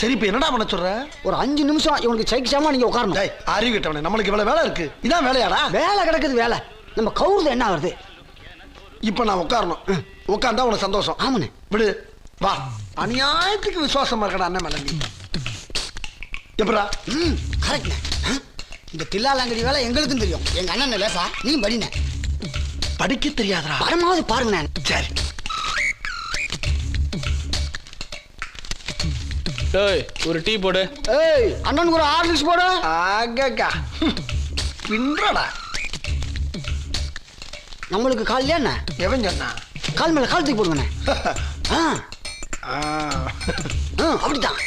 சரி இப்ப என்னடா பண்ண சொல்ற? ஒரு 5 நிமிஷம் இவனுக்கு சைக்கிச்சாம நீங்க உட்காரணும். டேய் அறிவு கிட்டவனே, நம்மளுக்கு இவ்வளவு வேலை இருக்கு. இதான் வேலையாடா? வேலை கிடக்குது வேலை. நம்ம கவுருது என்ன ஆகுது? இப்ப நான் உட்காரணும். உட்கார்ந்தா உனக்கு சந்தோஷம். ஆமாண்ணே. விடு வா. அநியாயத்துக்கு விசுவாசமா இருக்கடா அண்ணன் மேல நீ. எப்படா? கரெக்ட்ண்ணே. இந்த தில்லாலங்கடி வேலை எங்களுக்கும் தெரியும். எங்க அண்ணன் லேசா நீ படினே. படிக்க தெரியாதடா. பரமாவது பாருங்கண்ணே. சரி. டேய் ஒரு டீ போடு. ஏய் அண்ணனுக்கு ஒரு ஹார்லிக்ஸ் போடு. ஆகக்கா பின்றடா. நம்மளுக்கு கால் என்ன? எவன் சொன்னா? கால் மேல கால் தூக்கி போடுங்கண்ணே. அப்படித்தான்.